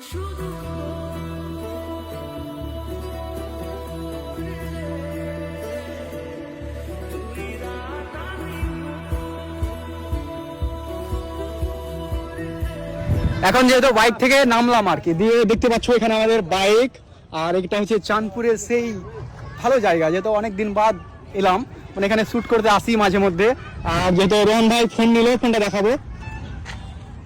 এখন যেহেতু বাইক থেকে নামলাম আর কি, দিয়ে দেখতে পাচ্ছ এখানে আমাদের বাইক, আর এটা হচ্ছে চাঁদপুরের সেই ভালো জায়গা, যেহেতু অনেকদিন বাদ এলাম, মানে এখানে শ্যুট করতে আসি মাঝে মধ্যে। আর যেহেতু রন ভাই ফোন নিল, ফোনটা দেখাবো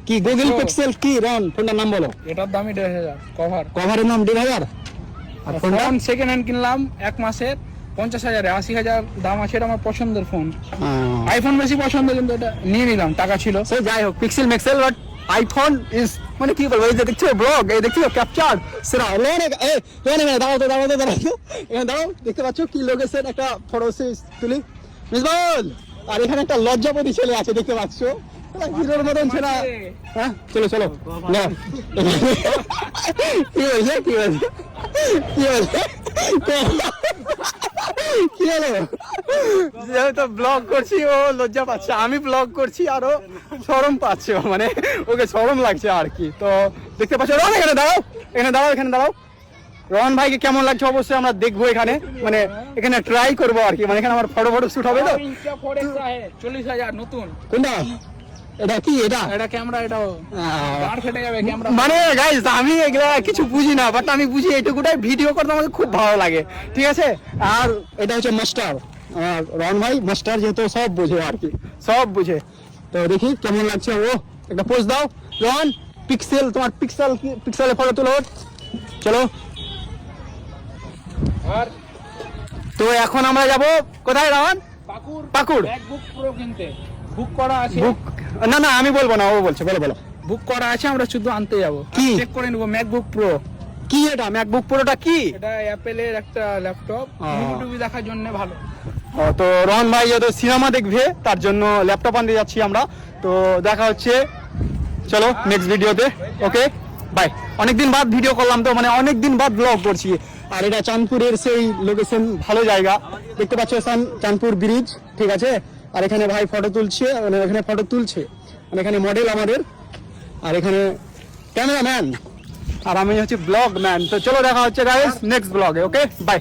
কি, গুগল পিক্সেল কি রন, ফোনটার নাম বলো। এটার দামই 1,500, কভারের নাম 1,500। আর ফোনটা সেকেন্ড হ্যান্ড কিনলাম 1 মাসের 50,000, 80,000 দাম আছে। এটা আমার পছন্দের ফোন, আইফোন বেশি পছন্দ, কিন্তু এটা নিয়ে নিলাম, টাকা ছিল। সে যাই হোক, পিক্সেল মেক্সেল বাট আইফোন ইজ মানে কি বলবো, এই যে দেখছো ব্লগ, এই দেখছো ক্যাপচার সেরা দাঁড়াও এখানে দাঁড়াও, দেখতে পাচ্ছ কি লোকেশন, একটা ফটো তুলি মিসবাউল। আর এখানে একটা লজ্জাপতি ছেলে আছে, দেখতে পাচ্ছ হিরোর মতন ছেলে। হ্যাঁ চলো চলো, কি বলছে কি বলছে কি বলছে কি হলো, যেহেতু ব্লগ করছি ও লজ্জা পাচ্ছে, আমি ব্লগ করছি আরো শরম পাচ্ছে, মানে ওকে শরম লাগছে আর কি। তো দেখতে পাচ্ছ রন, এখানে দাঁড়াও এখানে দাঁড়াও এখানে দাঁড়াও, রন ভাইকে কেমন লাগছে অবশ্যই আমরা দেখবো এখানে, মানে এখানে ট্রাই করবো আর কি, মানে এখানে আমার ফটো শুট হবে। তো 40,000 নতুন, কোনটা এটা কি, এটা ক্যামেরা, এটাও গাড় ফেটে যাবে ক্যামেরা। মানে গাইস আমি এগুলা কিছু বুঝি না, বাট আমি বুঝি এইটুকুটাই, ভিডিও করতে আমাকে খুব ভালো লাগে, ঠিক আছে। আর এটা হচ্ছে মাস্টার, আমার রন ভাই মাস্টার, যেহেতু সব বুঝে আর কি, সব বুঝে। তো দেখি কেমন লাগছে, ও একটা পোজ দাও রন, পিক্সেল, তোমার পিক্সেল কি, পিক্সেলে ফটো তুলো, চলো। আর তো এখন আমরা যাব কোথায় রন? পাকুড় ম্যাকবুক প্রো কিনতে, বুক করা আছে। বুক না না আমি বলবো না, ও বলছে, বলো বলো। বুক করা আছে, আমরা শুধু আনতে যাব, কি চেক করে নেব। ম্যাকবুক প্রো কি, এটা ম্যাকবুক প্রোটা কি? এটা অ্যাপেলের একটা ল্যাপটপ, ইউটিউবে দেখার জন্য ভালো। তো রহন ভাই যেহেতু সিনেমা দেখবে, তার জন্য ল্যাপটপ আনতে যাচ্ছি আমরা। তো দেখা হচ্ছে, চলো নেক্সট ভিডিওতে, ওকে বাই। অনেকদিন বাদ ভিডিও করলাম, তো মানে অনেকদিন বাদ ব্লগ করছি। আর এটা চাঁদপুরের সেই লোকেশন, ভালো জায়গা, দেখতে পাচ্ছ চাঁদপুর ব্রিজ, ঠিক আছে। আর এখানে ভাই ফটো তুলছে, মানে এখানে ফটো তুলছে, মানে এখানে মডেল আমাদের, আর এখানে ক্যামেরাম্যান, আর আমি হচ্ছে ব্লগ ম্যান। তো চলো দেখা হচ্ছে গাইস নেক্সট ব্লগে, ওকে বাই।